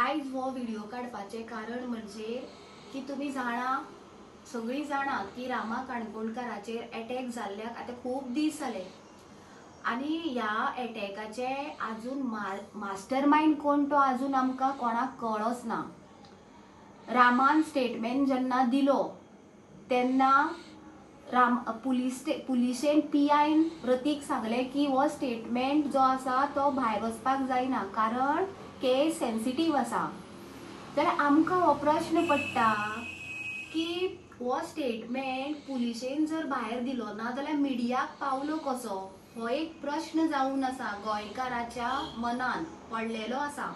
आयज हो व्हिडिओ काडपाचे कारण म्हणजे की तुम्ही जाणा सगळी जाणा की रामा काणकोणकाराचेर अटॅक जाल्ल्याक आता खूप दीस जाले आणि ह्या अटॅकाचे अजून मास्टर माइंड कोण तो अजून आमकां कोणाक कळच ना। रामान स्टेटमेंट जेन्ना दिलो तेन्ना पुलिसेन PIन रतीक सांगले की हो स्टेटमेंट जो आसा तो भायर वचपाक जायना कारण केस सेन्सिटीव आसा। जाल्यार आमकां हो प्रश्न पडटा की हो स्टेटमेंट पुलिसेन जर भायर दिलो ना जाल्यार मिडियाक पावलो कसो, हो एक प्रश्न जावन आसा गोंयकाराच्या मनान पडलेलो आसा।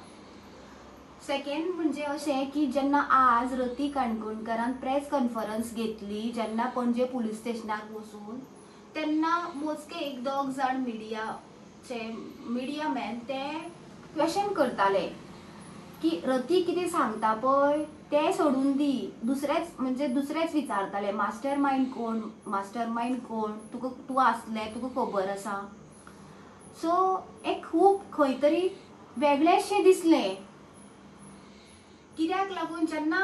सेकंड म्हणजे अशें की जेन्ना आज रतीक काणकोणकारान प्रेस कॉन्फरन्स घेतली जेन्ना पणजे पुलीस स्टेशनार वचून तेन्ना मोजके एक दोग जाण मीडिया मॅन ते क्वेश्चन करताले की रतीक कितें सांगता पळय ते सोडून दी, दुसरेच विचारताले मास्टर माइंड कोण तूं आसले तुका खबर आसा। सो एक खूब खंय तरी वेगळेशें दिसलें कित्याक लागून जेन्ना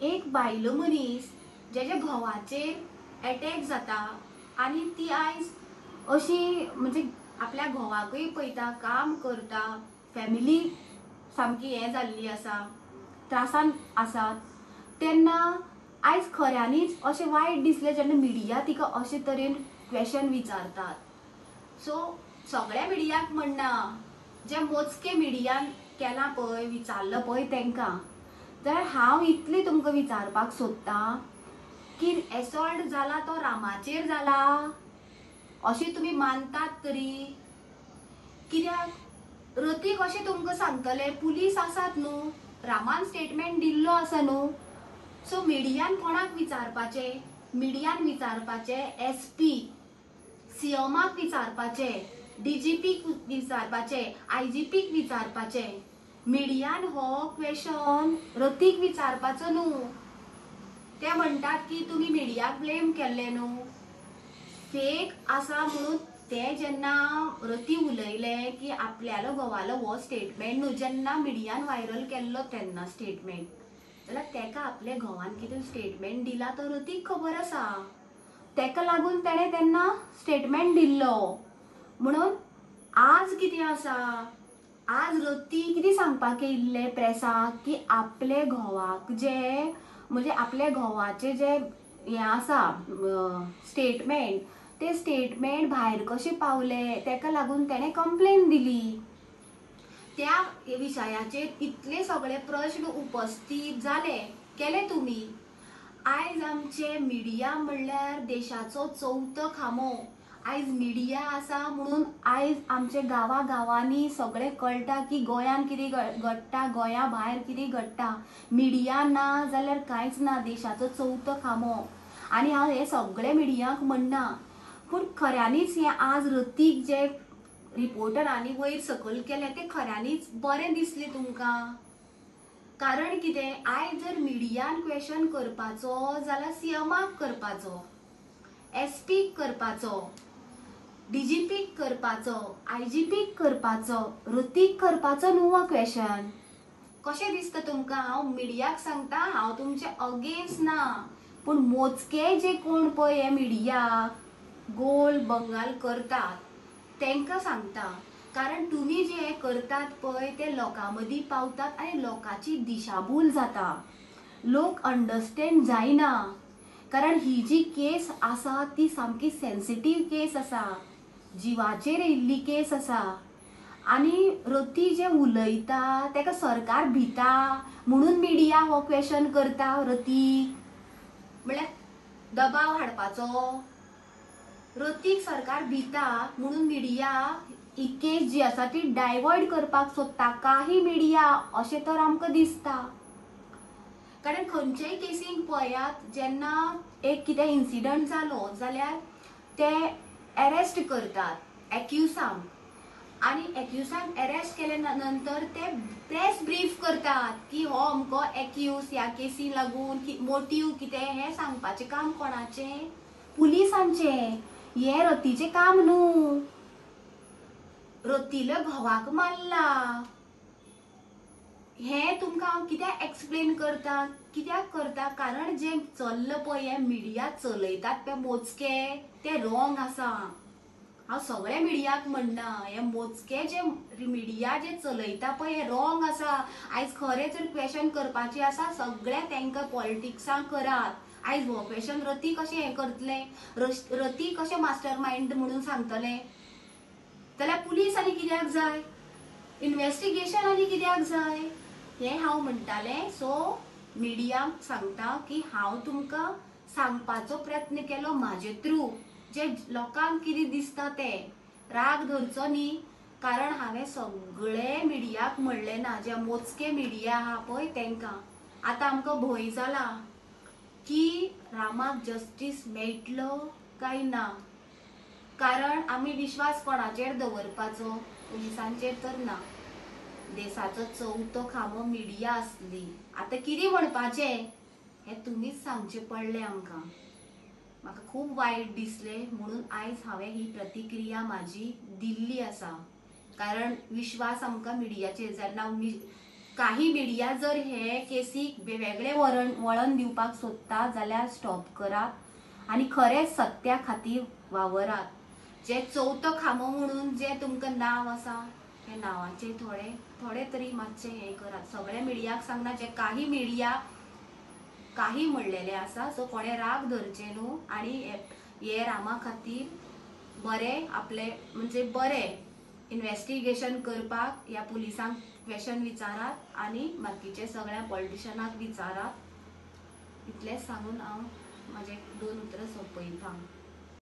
एक बायलो मनीस जेच्या घोवाचेर अटॅक जाता आनी ती आयज अशी म्हणजे आपल्या घोवाकूय पळयता, काम करता, फॅमिली सामकी हें जाल्ली आसा, त्रासान आसात, तेन्ना आयज खऱ्यांनीच अशें वायट दिसलें जेन्ना मिडिया तिका अशे तरेन क्वेश्चन विचारतात। सो सगळ्या मिडियाक म्हणना, जे मोजके मिडियान केला पळय विचारलं पळय तेंकां, जाल्यार हांव इतलें तुमकां विचारपाक सोदतां की एसॉल्ट जाला तो रामाचेर जाला अशें तुमी मानतात तरी? कित्याक रतीक अशें तुमकां सांगतले पुलीस आसात न्हू, रामान स्टेटमेंट दिल्लो आसा न्हू। सो मिडियान कोणाक विचारपाचें? मिडियान विचारपाचें SP, CMक विचारपाचें, DGPक विचारपाचें, IGPक विचारपाचें। मिडियान हो क्वेश्चन रतीक विचारपाचो न्हू। ते म्हणटात की तुमी मिडियाक ब्लेम केल्ले न्हू, फेक आसा म्हणून ते जेन्ना रती उलयले की आपल्यालो घोवालो हो स्टेटमेंट न्हू, जेन्ना मिडियान व्हायरल केल्लो तेन्ना स्टेटमेंट, जाल्यार तेका आपल्या घोवान कितें स्टेटमेंट दिला तो रतीक खबर आसा, तेका लागून तेणें तेन्ना स्टेटमेंट दिल्लो। म्हणून आज कितें आसा, आज रतीक कितें सांगपाक येयल्ले प्रेसाक की आपले घोवाक जे म्हणजे आपल्या घोवाचे जे हें आसा स्टेटमेंट, ते स्टेटमेंट भायर कशे पावले तेका लागून तेणें कंप्लेन दिली। त्या विशयाचेर इतले सगळे प्रश्न उपस्थित जाले केले तुमी। आयज आमचे मिडिया म्हणल्यार देशाचो चवथो खामो। आयज मिडिया आसा म्हणून आयज आमचे गांवांनी सगळे कळटा की गोंयान कितें घडटा, गोंया भायर कितें घडटा। मिडिया ना जाल्यार कांयच ना, देशाचो चवथो खामो। आनी हांव हे सगळे मिडियाक म्हणना, पूण खऱ्यांनीच हें आज रतीक जे रिपोर्टरांनी वयर सकयल केलें तें खऱ्यांनीच बरें दिसलें तुमकां? कारण कितें, आयज जर मिडियान क्वेश्चन करपाचो जाल्यार CMक करपाचो, SPक करपाचो, DGPक करपाचो, IGPक करपाचो, रतीक करपाचो न्हू हो क्वेश्चन। कशें दिसता तुमकां? हांव मिडियाक सांगता, हांव तुमचे अगेन्स्ट ना, पूण मोजके जे कोण पळय हे मिडिया गोल बंगाल करतात तेंकां सांगता, कारण तुमी जे करतात पळय ते लोकां मदीं पावतात आनी लोकांची दिशाभूल जाता, लोक अंडरस्टँड जायना। कारण ही जी केस आसा ती सामकी सेन्सिटीव केस आसा, जिवाचेर येयल्ली केस आसा। आनी रती जे उलयता तेका सरकार भिता म्हणून मिडिया हो क्वेश्चन करता रतीक, म्हळ्यार दबाव हाडपाचो। रतीक सरकार भिता म्हणून मिडिया ही केस जी आसा ती डायवर्ट करपाक सोदता, काही मिडिया अशें तर आमकां दिसता। कारण खंयचेय केसीक पळयात, जेन्ना एक कितें इन्सिडंट जालो जाल्यार ते अरेस्ट करतात एक्युजांक, आनी एक्युजांक अरेस्ट केले नंतर ते प्रेस ब्रीफ करतात की हो अमको एक्यूज ह्या केसी लागून मोटीव कितें हें सांगपाचें काम कोणाचें? पुलिसांचें। हें रतीचें काम न्हू, रतील्या घोवाक मारला हे तुमकां हांव कित्याक एक्सप्लेन करता, कित्याक करता, कारण जे चल्लं पळय हे मिडिया चलयतात ते मोजके ते रॉंग आसा. हांव सगळे मिडियाक म्हणना, हे मोजके जे मिडिया जे चलयता पळय हे रॉंग आसा. आयज खरें जर क्वेश्चन करपाची आसा सगळे तांकां पॉलिटिक्सांक करात. आयज हो क्वेश्चन रती कशें हें करतले, रती कशें मास्टर माइंड म्हणून सांगतले, जाल्यार पुलीस आनी कित्याक जाय, इन्व्हेस्टिगेशन आनी कित्याक जाय, हे हांव म्हणटालें. सो मिडियाक सांगता की हांव तुमकां सांगपाचो प्रयत्न केलो म्हाजे थ्रू, जे लोकांक कितें दिसता ते. राग धरचो न्ही, कारण हांवें सगळे मिडियाक म्हणलें ना, जे मोजके मिडिया आहा पळय तांकां. आतां आमकां भंय जाला की रामाक जस्टीस मेळटलो काय ना, कारण आमी विश्वास कोणाचेर दवरपाचो, पुलिसांचेर तर ना. देशाचो चवथो खांबो मिडिया आसली. आतां कितें म्हणपाचें हें तुमीच सांगचें पडलें आमकां. म्हाका खूब वायट दिसलें, म्हणून आयज हांवें ही प्रतिक्रिया म्हाजी दिल्ली आसा. कारण विश्वास आमकां मिडियाचेर जेन्ना काही मिडिया जर हे केसीक वेगळे वळण दिवपाक सोदता जाल्यार स्टॉप करात आनी खरेंच सत्या खातीर वावरात. जे चवथो खांबो म्हणून जे तुमकां नांव आसा हे नांवाचे थोडे तरी मातशें हें करात. सगळे मिडियाक सांगना, जे काही मिडिया काही म्हणलेले आसा. सो कोणे राग धरचे न्हू, आनी हे रामा खातीर बरें आपले म्हणजे बरें इन्व्हेस्टिगेशन करपाक ह्या पुलिसांक क्वेश्चन विचारात आनी बाकीचे सगळ्या पॉलिटिशनाक विचारात. इतलेंच सांगून हांव म्हाजे 2 उतरां सोंपयतां.